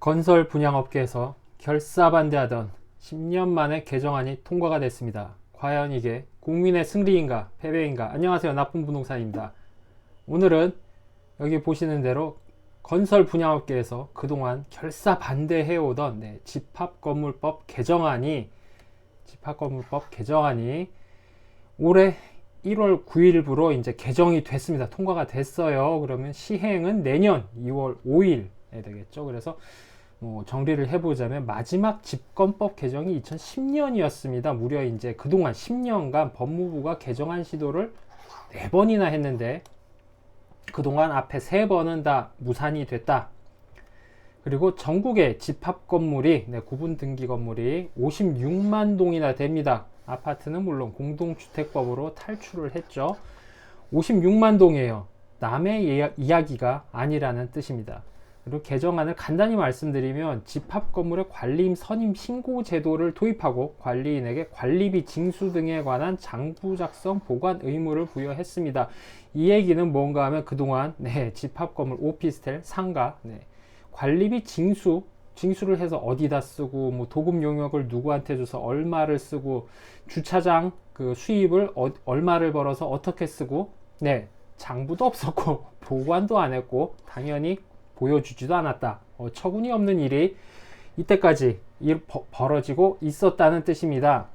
건설 분양업계에서 결사반대하던 10년 만에 개정안이 통과가 됐습니다. 과연 이게 국민의 승리인가 패배인가? 안녕하세요, 나쁜 부동산입니다. 오늘은 여기 보시는 대로 건설 분양업계에서 그동안 결사반대해오던 집합건물법 개정안이 올해 1월 9일부로 이제 개정이 됐습니다. 통과가 됐어요. 그러면 시행은 내년 2월 5일에 되겠죠. 그래서 정리를 해보자면 마지막 집권법 개정이 2010년이었습니다. 무려 이제 그동안 10년간 법무부가 개정안 시도를 4번이나 했는데 그동안 앞에 3번은 다 무산이 됐다. 그리고 전국의 집합 건물이 구분 등기 건물이 56만 동이나 됩니다. 아파트는 물론 공동주택법으로 탈출을 했죠. 56만 동이에요. 남의 이야기가 아니라는 뜻입니다. 그리고 개정안을 간단히 말씀드리면 집합 건물의 관리인 선임 신고 제도를 도입하고 관리인에게 관리비 징수 등에 관한 장부 작성 보관 의무를 부여했습니다. 이 얘기는 뭔가 하면 그동안 집합 건물 오피스텔 상가 관리비 징수를 해서 어디다 쓰고 도급 용역을 누구한테 줘서 얼마를 쓰고 주차장 그 수입을 얼마를 벌어서 어떻게 쓰고 장부도 없었고 보관도 안 했고 당연히 보여주지도 않았다. 처구니 없는 일이 이때까지 벌어지고 있었다는 뜻입니다.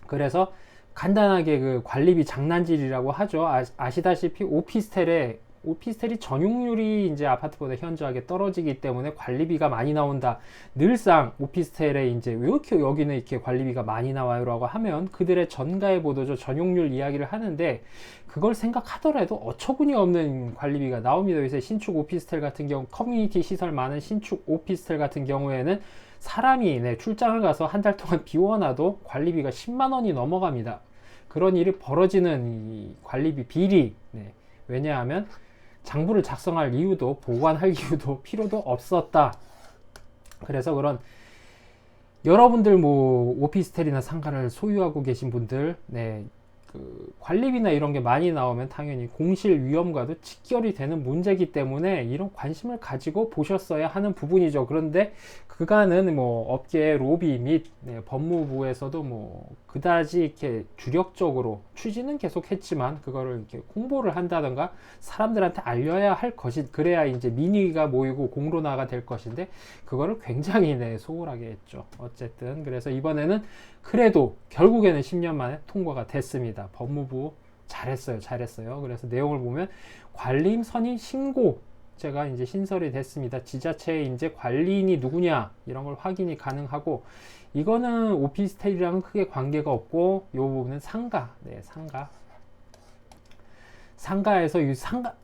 그래서 간단하게 그 관리비 장난질이라고 하죠. 아시다시피 오피스텔이 전용률이 이제 아파트보다 현저하게 떨어지기 때문에 관리비가 많이 나온다. 늘상 오피스텔에 이제 왜 이렇게 여기는 이렇게 관리비가 많이 나와요라고 하면 그들의 전가의 보도죠. 전용률 이야기를 하는데 그걸 생각하더라도 어처구니 없는 관리비가 나옵니다. 요새 신축 오피스텔 같은 경우 커뮤니티 시설 많은 신축 오피스텔 같은 경우에는 사람이 출장을 가서 한 달 동안 비워놔도 관리비가 10만 원이 넘어갑니다. 그런 일이 벌어지는 이 관리비 비리 왜냐하면 장부를 작성할 이유도 보관할 이유도 필요도 없었다. 그래서 그런 여러분들 오피스텔이나 상가를 소유하고 계신 분들 그 관리비나 이런 게 많이 나오면 당연히 공실 위험과도 직결이 되는 문제이기 때문에 이런 관심을 가지고 보셨어야 하는 부분이죠. 그런데 그간은 업계 로비 및 법무부에서도 그다지 이렇게 주력적으로 추진은 계속 했지만 그거를 이렇게 홍보를 한다던가 사람들한테 알려야 할 것이 그래야 이제 민의가 모이고 공론화가 될 것인데 그거를 굉장히 소홀하게 했죠. 어쨌든 그래서 이번에는 그래도 결국에는 10년 만에 통과가 됐습니다. 법무부 잘했어요. 그래서 내용을 보면 관리인 선임 신고제가 이제 신설이 됐습니다. 지자체의 이제 관리인이 누구냐 이런 걸 확인이 가능하고 이거는 오피스텔이랑은 크게 관계가 없고 이 부분은 상가에서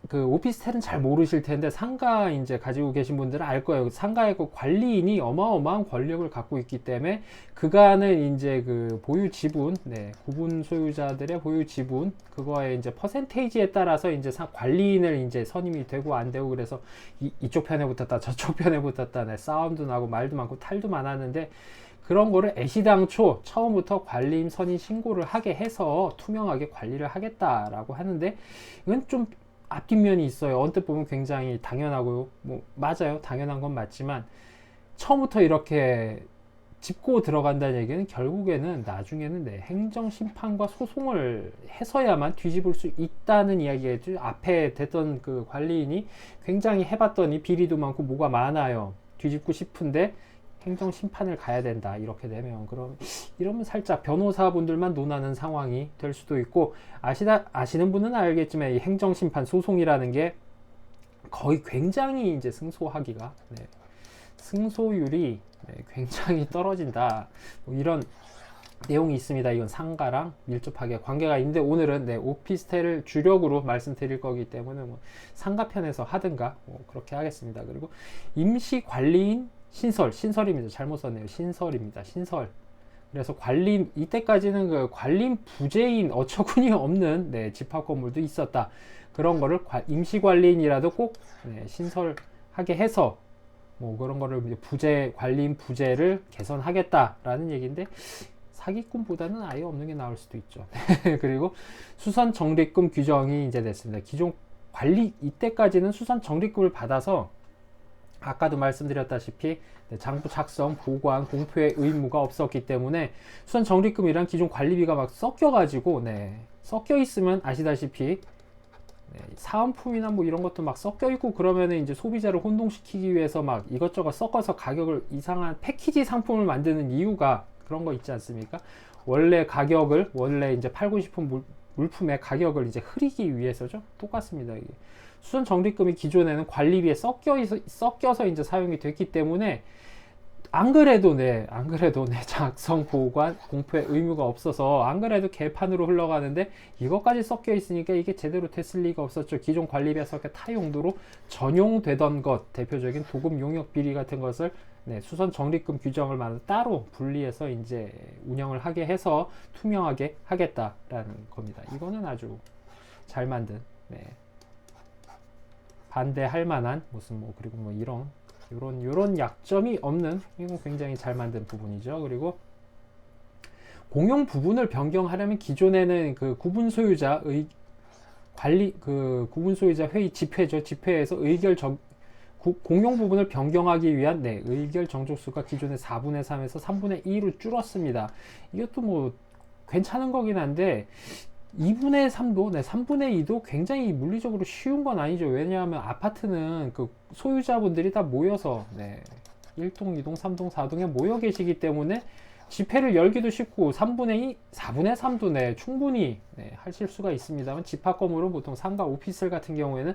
그 오피스텔은 잘 모르실 텐데 상가 이제 가지고 계신 분들은 알 거예요. 상가의 그 관리인이 어마어마한 권력을 갖고 있기 때문에 그간은 이제 그 보유 지분, 구분 소유자들의 보유 지분 그거에 이제 퍼센테이지에 따라서 이제 관리인을 이제 선임이 되고 안 되고 그래서 이쪽 편에 붙었다 저쪽 편에 붙었다 싸움도 나고 말도 많고 탈도 많았는데 그런 거를 애시당초 처음부터 관리인 선임 신고를 하게 해서 투명하게 관리를 하겠다라고 하는데 이건 좀 앞뒷면이 있어요. 언뜻 보면 굉장히 당연하고 맞아요. 당연한 건 맞지만 처음부터 이렇게 짚고 들어간다는 얘기는 결국에는 나중에는 행정심판과 소송을 해서야만 뒤집을 수 있다는 이야기겠죠. 앞에 됐던 그 관리인이 굉장히 해봤더니 비리도 많고 뭐가 많아요. 뒤집고 싶은데 행정심판을 가야 된다. 이렇게 되면 이러면 살짝 변호사분들만 논하는 상황이 될 수도 있고 아시는 분은 알겠지만 이 행정심판 소송이라는 게 거의 굉장히 이제 승소율이 굉장히 떨어진다. 이런 내용이 있습니다. 이건 상가랑 밀접하게 관계가 있는데 오늘은 오피스텔을 주력으로 말씀드릴 거기 때문에 상가편에서 하든가 그렇게 하겠습니다. 그리고 임시관리인 신설입니다. 잘못 썼네요. 신설입니다. 신설. 그래서 이때까지는 그 관리인 부재인 어처구니 없는 집합 건물도 있었다. 그런 거를 임시관리인이라도 꼭 신설하게 해서 그런 거를 관리인 부재를 개선하겠다라는 얘기인데 사기꾼보다는 아예 없는 게 나올 수도 있죠. 그리고 수선 적립금 규정이 이제 됐습니다. 기존 이때까지는 수선 적립금을 받아서 아까도 말씀드렸다시피 장부 작성, 보관, 공표의 의무가 없었기 때문에 수선 적립금이랑 기존 관리비가 막 섞여가지고 섞여 있으면 아시다시피 사은품이나 뭐 이런 것도 막 섞여 있고 그러면은 이제 소비자를 혼동시키기 위해서 막 이것저것 섞어서 가격을 이상한 패키지 상품을 만드는 이유가 그런 거 있지 않습니까? 원래 가격을 원래 이제 팔고 싶은 물품의 가격을 이제 흐리기 위해서죠. 똑같습니다. 이게. 수선 적립금이 기존에는 관리비에 섞여서 이제 사용이 됐기 때문에 안 그래도 작성, 보관, 공표의 의무가 없어서 안 그래도 개판으로 흘러가는데 이것까지 섞여 있으니까 이게 제대로 됐을 리가 없었죠. 기존 관리비에 섞여 타 용도로 전용되던 것, 대표적인 도금 용역 비리 같은 것을 수선 적립금 규정을 따로 분리해서 이제 운영을 하게 해서 투명하게 하겠다라는 겁니다. 이거는 아주 잘 만든, 반대할 만한 무슨 뭐 그리고 뭐 요런 약점이 없는, 이건 굉장히 잘 만든 부분이죠. 그리고 공용 부분을 변경하려면 기존에는 그 구분 소유자의 구분 소유자 회의 집회죠. 집회에서 공용 부분을 변경하기 위한 의결 정족수가 기존의 4분의 3에서 3분의 2로 줄었습니다. 이것도 뭐 괜찮은 거긴 한데 2분의 3도, 3분의 2도 굉장히 물리적으로 쉬운 건 아니죠. 왜냐하면 아파트는 그 소유자분들이 다 모여서 1동, 2동, 3동, 4동에 모여 계시기 때문에 집회를 열기도 쉽고 4분의 3도 충분히 하실 수가 있습니다만, 집합 건물은 보통 상가, 오피스텔 같은 경우에는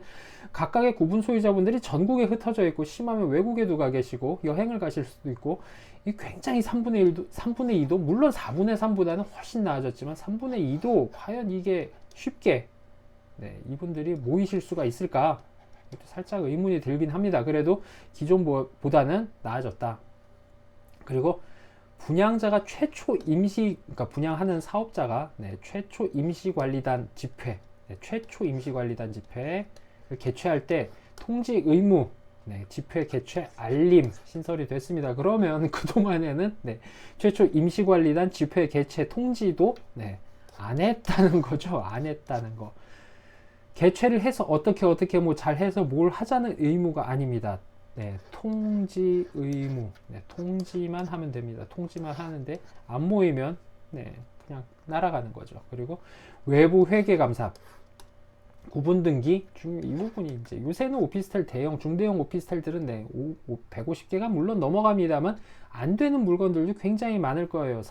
각각의 구분 소유자분들이 전국에 흩어져 있고 심하면 외국에도 가 계시고 여행을 가실 수도 있고, 이 굉장히 3분의 2도 물론 4분의 3보다는 훨씬 나아졌지만 3분의 2도 과연 이게 쉽게 이분들이 모이실 수가 있을까? 살짝 의문이 들긴 합니다. 그래도 기존보다는 나아졌다. 그리고 분양자가 그러니까 분양하는 사업자가 최초 임시관리단 집회, 최초 임시관리단 집회를 개최할 때 통지 의무, 집회 개최 알림 신설이 됐습니다. 그러면 그동안에는 최초 임시관리단 집회 개최 통지도 안 했다는 거죠. 안 했다는 거. 개최를 해서 어떻게 뭐 잘 해서 뭘 하자는 의무가 아닙니다. 통지 의무, 통지만 하면 됩니다. 통지만 하는데 안 모이면 그냥 날아가는 거죠. 그리고 외부 회계 감사, 구분 등기 이 부분이 이제 요새는 오피스텔 중대형 오피스텔들은 150개가 물론 넘어갑니다만 안 되는 물건들도 굉장히 많을 거예요.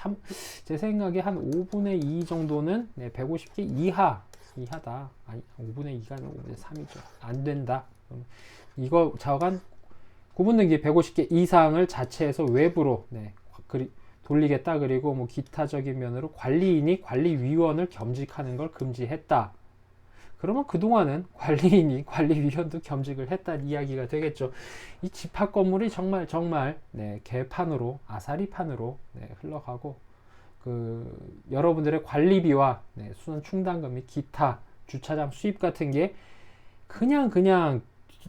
제 생각에 한 5분의 2 정도는 150개 이하다. 아니 5분의 2가 5분의 3이죠. 안 된다. 이거 좌우간 구분 등기 150개 이상을 자체에서 외부로 돌리겠다. 그리고 뭐 기타적인 면으로 관리인이 관리위원을 겸직하는 걸 금지했다. 그러면 그동안은 관리인이 관리위원도 겸직을 했다는 이야기가 되겠죠. 이 집합 건물이 정말 개판으로, 아사리판으로 흘러가고, 여러분들의 관리비와 수선 충당금 및 기타 주차장 수입 같은 게 그냥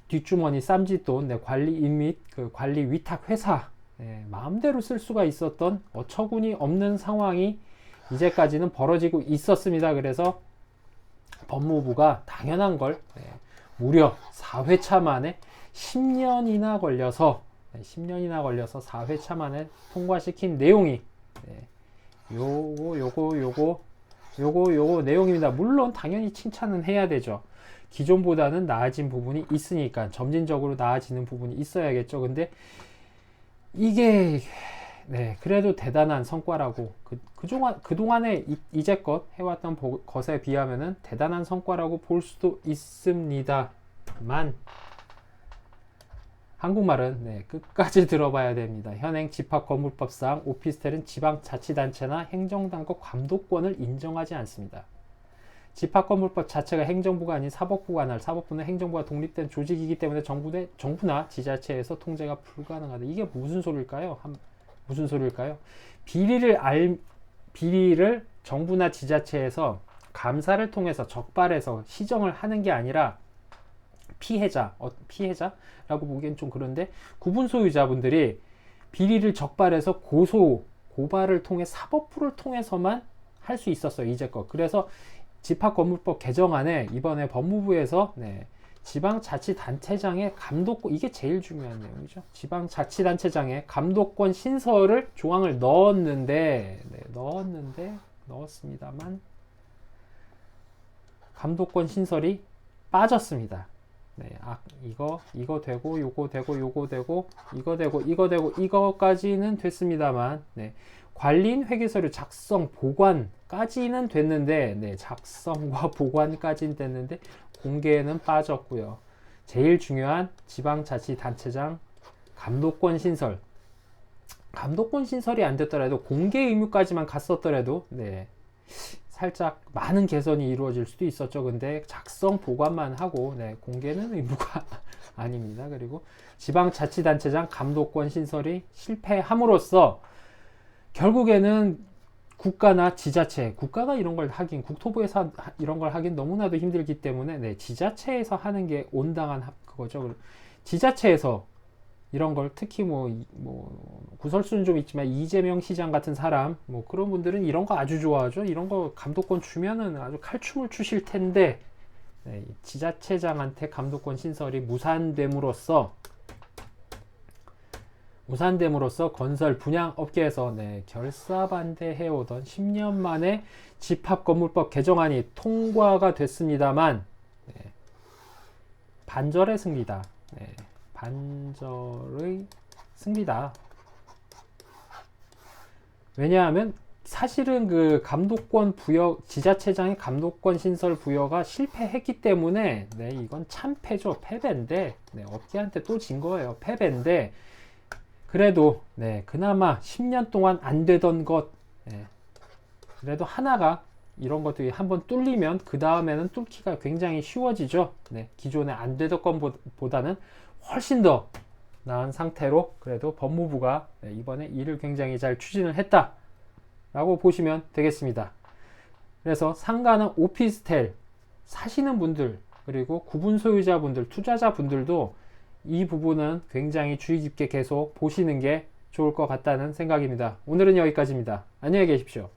뒷주머니 쌈짓돈, 관리인 및 관리 위탁 회사 마음대로 쓸 수가 있었던 어처구니 없는 상황이 이제까지는 벌어지고 있었습니다. 그래서 법무부가 당연한 걸 무려 4회차 만에 10년이나 걸려서 4회차 만에 통과시킨 내용이 요거 내용입니다. 물론 당연히 칭찬은 해야 되죠. 기존보다는 나아진 부분이 있으니까 점진적으로 나아지는 부분이 있어야겠죠. 근데 이게 그래도 대단한 성과라고, 그동안에 이제껏 해왔던 것에 비하면은 대단한 성과라고 볼 수도 있습니다만, 한국말은 끝까지 들어봐야 됩니다. 현행 집합건물법상 오피스텔은 지방자치단체나 행정당국 감독권을 인정하지 않습니다. 집합건물법 자체가 행정부가 아닌 사법부가 관할, 사법부는 행정부가 독립된 조직이기 때문에 정부나 지자체에서 통제가 불가능하다. 이게 무슨 소리일까요? 비리를 정부나 지자체에서 감사를 통해서 적발해서 시정을 하는 게 아니라 피해자라고 보기엔 좀 그런데, 구분 소유자분들이 비리를 적발해서 고발을 통해 사법부를 통해서만 할 수 있었어요, 이제껏. 그래서 집합건물법 개정안에 이번에 법무부에서 지방자치단체장의 감독권, 이게 제일 중요한 내용이죠. 지방자치단체장의 감독권 신설을 조항을 넣었는데, 넣었습니다만 감독권 신설이 빠졌습니다. 네, 이거 되고, 요거 되고, 요거 되고, 이거 되고, 이거 되고, 이거까지는 됐습니다만, 네, 관리인 회계서류 작성, 보관까지는 됐는데, 네, 작성과 보관까지는 됐는데, 공개는 빠졌고요. 제일 중요한 지방자치단체장 감독권 신설. 감독권 신설이 안 됐더라도 공개 의무까지만 갔었더라도, 네, 살짝 많은 개선이 이루어질 수도 있었죠. 근데 작성 보관만 하고, 네, 공개는 의무가 아닙니다. 그리고 지방자치단체장 감독권 신설이 실패함으로써 결국에는 국가나 지자체, 국가가 이런 걸 하긴, 국토부에서 이런 걸 하긴 너무나도 힘들기 때문에, 네, 지자체에서 하는 게 온당한 그거죠. 지자체에서 이런 걸 특히 뭐 구설수는 좀 있지만 이재명 시장 같은 사람, 뭐 그런 분들은 이런 거 아주 좋아하죠. 이런 거 감독권 주면은 아주 칼춤을 추실 텐데, 네, 지자체장한테 감독권 신설이 무산됨으로써 건설 분양 업계에서, 네, 결사반대해오던 10년 만에 집합건물법 개정안이 통과가 됐습니다만, 네, 반절의 승리다. 네, 반절의 승리다. 왜냐하면 사실은 그 감독권 부여, 지자체장의 감독권 신설 부여가 실패했기 때문에, 네, 이건 참패죠. 패배인데, 네, 업계한테 또 진 거예요. 패배인데, 그래도, 네, 그나마 10년 동안 안 되던 것, 네, 그래도 하나가, 이런 것들이 한번 뚫리면 그 다음에는 뚫기가 굉장히 쉬워지죠. 네, 기존에 안 되던 것보다는 훨씬 더 나은 상태로 그래도 법무부가, 네, 이번에 일을 굉장히 잘 추진을 했다 라고 보시면 되겠습니다. 그래서 상가나 오피스텔 사시는 분들, 그리고 구분 소유자분들, 투자자분들도 이 부분은 굉장히 주의 깊게 계속 보시는 게 좋을 것 같다는 생각입니다. 오늘은 여기까지입니다. 안녕히 계십시오.